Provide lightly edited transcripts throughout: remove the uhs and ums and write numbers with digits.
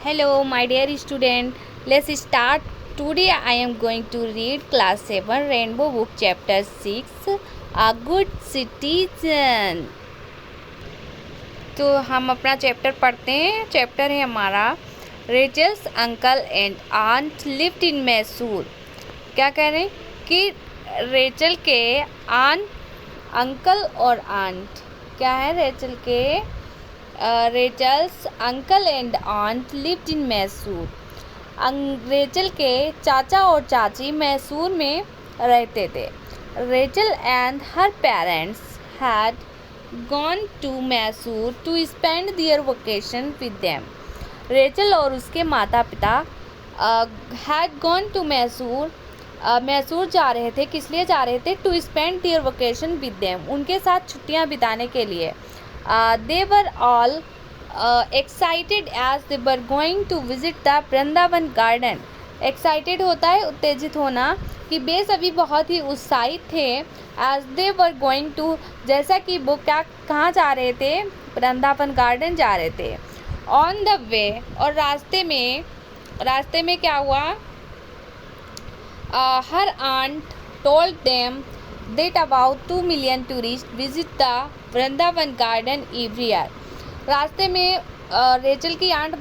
Hello, my dear student. Let's start. Today I am going to read class 7 Rainbow Book chapter 6 A Good Citizen. तो हम अपना chapter पढ़ते हैं. Chapter है हमारा Rachel's uncle and aunt lived in Mysore. क्या कह रहे हैं कि रेचल के अंकल और आंट क्या है. Rachel's uncle and aunt lived in Mysore. Rachel के चाचा और चाची मैसूर में रहते थे. Rachel and her parents had gone to Mysore to spend their vacation with them. Rachel और उसके माता पिता had gone to Mysore. Mysore जा रहे थे. किस लिए जा रहे थे? To spend their vacation with them. उनके साथ छुट्टियां बिताने के लिए. They were all excited as they were going to visit the Vrindavan garden. Excited होता है उत्तेजित होना, कि वे सभी बहुत ही उत्साहित थे. as they were going to, जैसा कि वो कहाँ जा रहे थे? वृंदावन गार्डन जा रहे थे. on the way, और रास्ते में क्या हुआ? her aunt told them that about 2 million tourists visit the Vrindavan garden every year. रास्ते में रेचल की आंट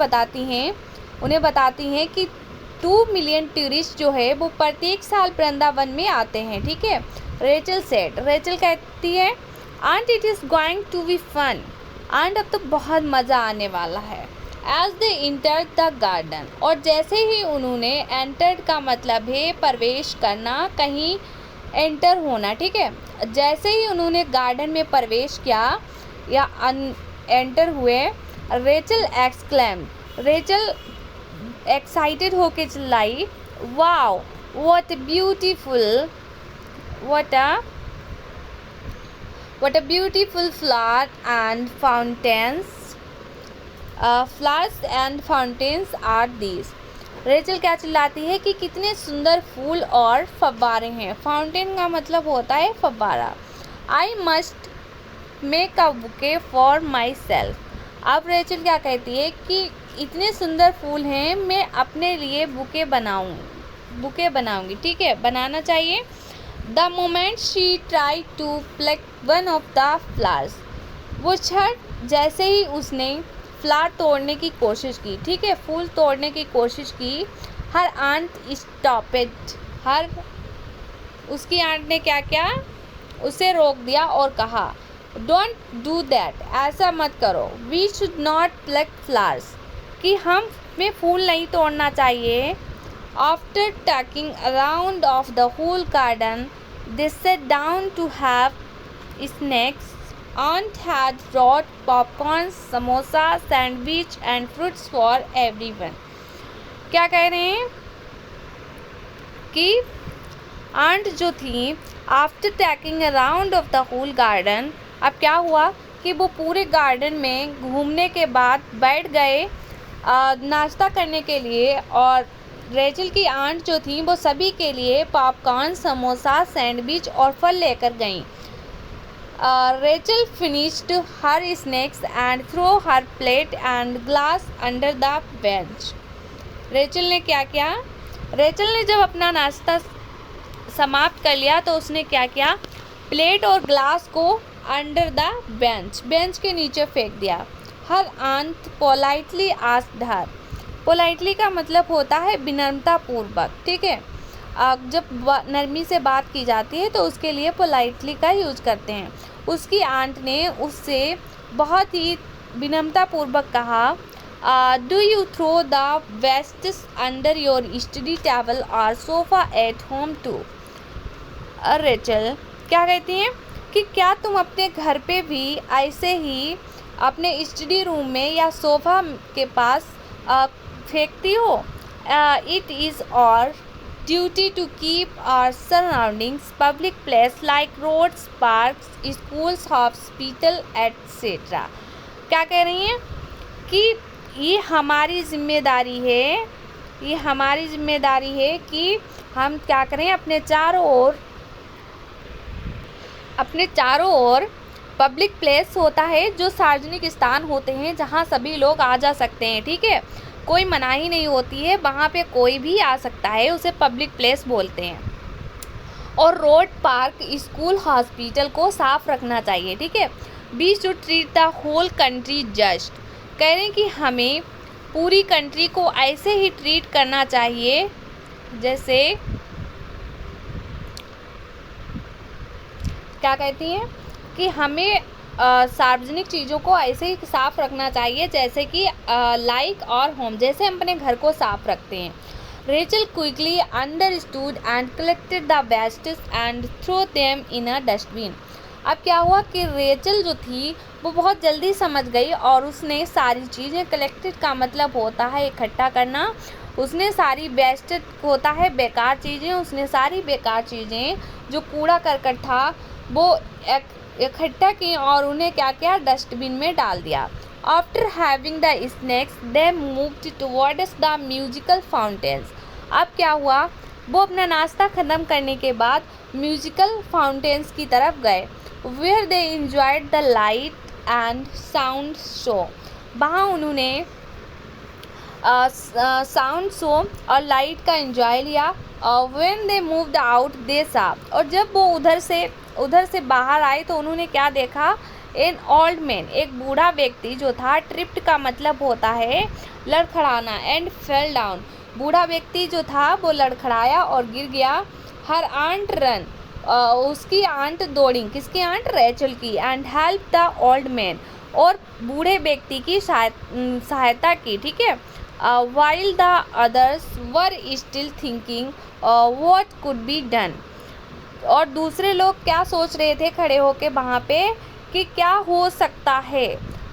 उन्हें बताती हैं कि 2 मिलियन टूरिस्ट जो है वो प्रत्येक साल वृंदावन में आते हैं. ठीक है. रेचल कहती है aunt it is going to be fun. Aunt अब तो बहुत मज़ा आने वाला है. As they entered the garden, और जैसे ही उन्होंने एंटर्ड का मतलब है प्रवेश करना, कहीं एंटर होना. ठीक है. जैसे ही उन्होंने गार्डन में प्रवेश किया या एंटर हुए, रेचल एक्साइटेड होके चिल्लाई, wow what a beautiful flowers and fountains are these. Rachel क्या चिल्लाती है कि कितने सुंदर फूल और फव्वारे हैं. फाउंटेन का मतलब होता है फव्वारा. I must make a bouquet for my self. अब रेचल क्या कहती है कि इतने सुंदर फूल हैं, मैं अपने लिए बुके बनाऊंगी. ठीक है, बनाना चाहिए. The moment she try to pluck one of the flowers, वो क्षण जैसे ही उसने फ्लावर तोड़ने की कोशिश की. ठीक है, फूल तोड़ने की कोशिश की. हर आंट स्टॉपेड, उसकी आंट ने क्या किया? उसे रोक दिया और कहा, डोंट डू दैट, ऐसा मत करो. We should not pluck flowers, कि हमें फूल नहीं तोड़ना चाहिए. After talking around of the whole garden they set down to have snacks. Aunt had brought popcorn, samosa, sandwich and fruits for everyone. क्या कह रहे हैं कि आंट जो थी after talking around of the whole garden, अब क्या हुआ कि वो पूरे गार्डन में घूमने के बाद बैठ गए नाश्ता करने के लिए. और रेचल की आंट जो थी वो सभी के लिए पॉपकॉर्न, समोसा, सैंडविच और फल लेकर गईं. Rachel finished her snacks and threw her plate and glass under the bench. Rachel ने क्या किया? रेचल ने जब अपना नाश्ता समाप्त कर लिया तो उसने क्या किया? प्लेट और ग्लास को अंडर द बेंच के नीचे फेंक दिया. Her aunt politely asked her. Politely का मतलब होता है विनम्रता पूर्वक. ठीक है, जब नरमी से बात की जाती है तो उसके लिए पोलाइटली का यूज करते हैं. उसकी आंट ने उससे बहुत ही विनम्रतापूर्वक कहा, do you throw the wastes under your study table और sofa at home too. Rachel क्या कहती हैं कि क्या तुम अपने घर पे भी ऐसे ही अपने स्टडी रूम में या सोफ़ा के पास फेंकती हो? इट इज़ और duty to keep our surroundings public place like roads, parks, schools, hospital, etc. क्या कह रही हैं कि ये हमारी जिम्मेदारी है कि हम क्या करें, अपने चारों ओर पब्लिक प्लेस होता है जो सार्वजनिक स्थान होते हैं जहाँ सभी लोग आ जा सकते हैं. ठीक है, कोई मनाही नहीं होती है, वहाँ पे कोई भी आ सकता है, उसे पब्लिक प्लेस बोलते हैं। और रोड, पार्क, स्कूल, हॉस्पिटल को साफ रखना चाहिए, ठीक है। We should treat the whole country just, कह रहे हैं कि हमें पूरी कंट्री को ऐसे ही ट्रीट करना चाहिए जैसे, क्या कहती हैं कि हमें सार्वजनिक चीज़ों को ऐसे ही साफ रखना चाहिए जैसे कि लाइक और होम, जैसे हम अपने घर को साफ रखते हैं। Rachel quickly understood and collected the wastes and throw them in a dustbin. अब क्या हुआ कि रेचल जो थी वो बहुत जल्दी समझ गई और उसने सारी चीज़ें, कलेक्टेड का मतलब होता है इकट्ठा करना, उसने सारी वेस्ट होता है बेकार चीज़ें, उसने सारी बेकार चीज़ें जो कूड़ा करकट था वो इकट्ठा की और उन्हें क्या किया, डस्टबिन में डाल दिया। After having the snacks they moved towards the musical fountains. अब क्या हुआ, वो अपना नाश्ता ख़त्म करने के बाद म्यूजिकल फाउंटेन्स की तरफ गए। Where they enjoyed the light and sound show, वहाँ उन्होंने साउंड शो और लाइट का एंजॉय लिया। When they moved out they saw, और जब वो उधर से बाहर आए तो उन्होंने क्या देखा, एन ओल्ड मैन, एक बूढ़ा व्यक्ति जो था, ट्रिप्ड का मतलब होता है लड़खड़ाना, एंड फेल डाउन, बूढ़ा व्यक्ति जो था वो लड़खड़ाया और गिर गया। हर आंट रन, उसकी आंट दौड़ी, किसकी आंट, रेचल की, and help the old man, और बूढ़े व्यक्ति की सहायता की, ठीक है। While the others were still thinking what could be done, और दूसरे लोग क्या सोच रहे थे खड़े होके वहाँ पे कि क्या हो सकता है।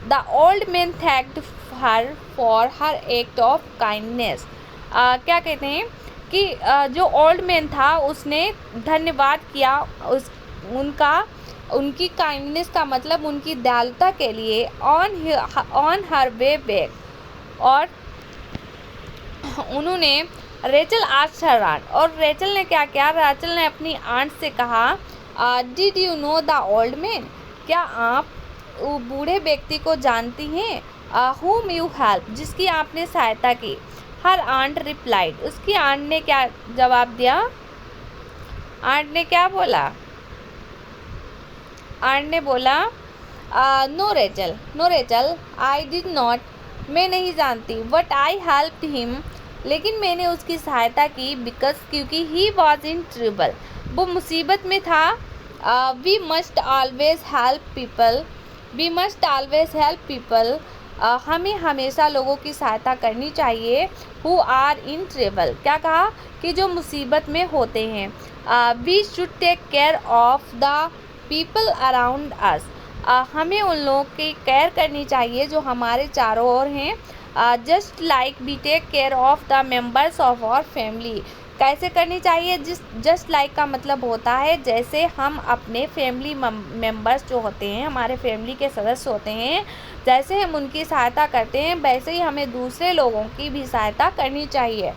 The old man thanked her for her act of kindness, क्या कहते हैं कि जो ओल्ड मैन था उसने धन्यवाद किया उनकी काइंडनेस का मतलब उनकी दयालुता के लिए, ऑन हर वे बैक, और उन्होंने रेचल आस्क्ड हर आंट, और रेचल ने क्या किया, रेचल ने अपनी आंट से कहा, did you know the old man, क्या आप बूढ़े व्यक्ति को जानती हैं, whom you help, जिसकी आपने सहायता की। हर आंट रिप्लाइड, उसकी आंट ने क्या जवाब दिया, आंट ने क्या बोला, आंट ने बोला, no Rachel I did not, मैं नहीं जानती, बट आई हेल्प्ड हिम, लेकिन मैंने उसकी सहायता की, बिकॉज, क्योंकि ही वॉज इन ट्रबल, वो मुसीबत में था। We must always help people, हमें हमेशा लोगों की सहायता करनी चाहिए। हु आर इन ट्रबल, क्या कहा कि जो मुसीबत में होते हैं। We should take care of the people around us, हमें उन लोगों की केयर करनी चाहिए जो हमारे चारों ओर हैं। Just like we take care of the members of our family, कैसे करनी चाहिए, जस्ट लाइक का मतलब होता है जैसे हम अपने फैमिली मेंबर्स जो होते हैं, हमारे फैमिली के सदस्य होते हैं, जैसे हम उनकी सहायता करते हैं वैसे ही हमें दूसरे लोगों की भी सहायता करनी चाहिए।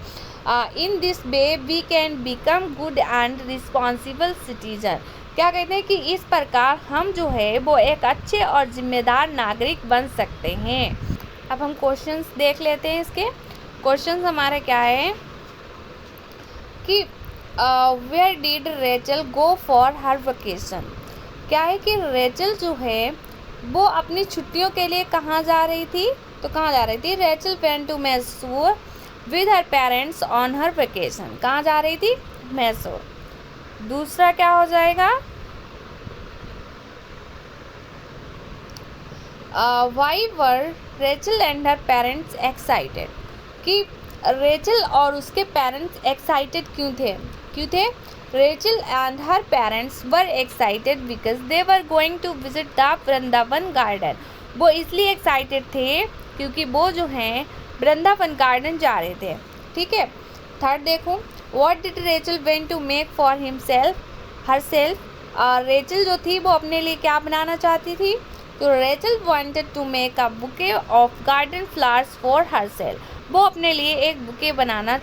In this way we can become good and responsible citizen, क्या कहते हैं कि इस प्रकार हम जो है वो एक अच्छे और जिम्मेदार नागरिक बन सकते हैं। अब हम क्वेश्चंस देख लेते हैं। इसके क्वेश्चंस हमारे क्या है कि where did Rachel go for her vacation, क्या है कि रेचल जो है वो अपनी छुट्टियों के लिए कहाँ जा रही थी, तो कहाँ जा रही थी, Rachel went to Mysore with her parents on her vacation, कहाँ जा रही थी, मैसूर। दूसरा क्या हो जाएगा, why were Rachel and her parents excited, कि रेचल और उसके पेरेंट्स एक्साइटेड क्यों थे, Rachel and her parents were excited because they were going to visit the Vrindavan garden, वो इसलिए एक्साइटेड थे क्योंकि वो जो हैं वृंदावन गार्डन जा रहे थे, ठीक है। थर्ड देखो, what did Rachel went to make for herself, Rachel जो थी वो अपने लिए क्या बनाना चाहती थी, तो Rachel wanted to make a bouquet of garden flowers for herself, वो अपने लिए एक बुके बनाना।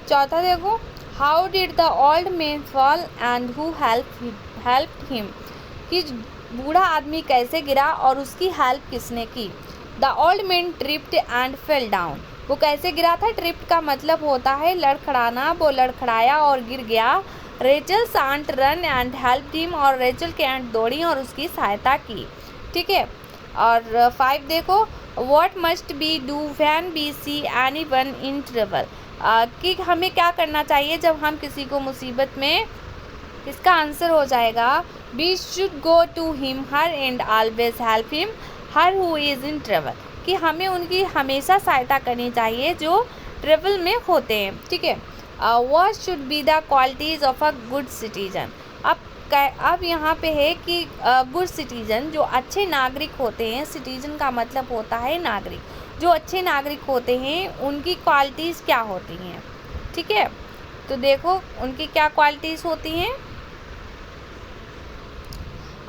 चौथा देखो, how did the old man fall and who helped him, कि बूढ़ा आदमी कैसे गिरा और उसकी हेल्प किसने की। The old man tripped and fell down, वो कैसे गिरा था? ट्रिप्ड का मतलब होता है लड़खड़ाना, वो लड़खड़ाया और गिर गया। Rachel's aunt ran and help him, और रेचल की आंट दौड़ी और उसकी सहायता की। ठीक है, और 5 देखो, what must be do when we see anyone in trouble, कि हमें क्या करना चाहिए जब हम किसी को मुसीबत में, इसका आंसर हो जाएगा we should go to him her and always help him her who is in trouble, कि हमें उनकी हमेशा सहायता करनी चाहिए जो ट्रबल में होते हैं। ठीक है, what should be the qualities of a good citizen. अब यहाँ पे है कि गुड सिटीजन, जो अच्छे नागरिक होते हैं, सिटीजन का मतलब होता है नागरिक, जो अच्छे नागरिक होते हैं उनकी क्वालिटीज़ क्या होती हैं। ठीक है, तो देखो उनकी क्या क्वालिटीज़ होती हैं।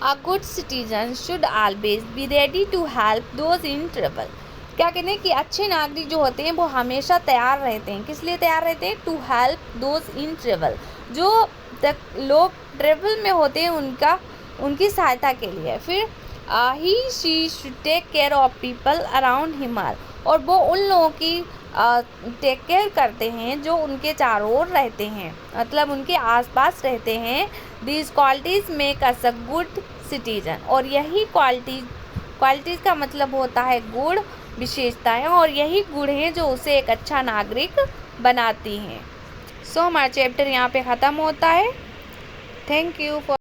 A good citizen should always be ready to help those in trouble. क्या कहते हैं कि अच्छे नागरिक जो होते हैं वो हमेशा तैयार रहते हैं। किस लिए तैयार रहते हैं? To help those in trouble, जो लोग ट्रबल में होते हैं उनकी सहायता के लिए। फिर ही she should take care of people around him, और वो उन लोगों की टेक केयर करते हैं जो उनके चारों ओर रहते हैं, मतलब उनके आसपास रहते हैं। These qualities make us a good citizen, और यही क्वालिटीज़ का मतलब होता है गुण, विशेषताएं, और यही गुण हैं जो उसे एक अच्छा नागरिक बनाती हैं। सो हमारा चैप्टर यहाँ पे ख़त्म होता है। Thank you for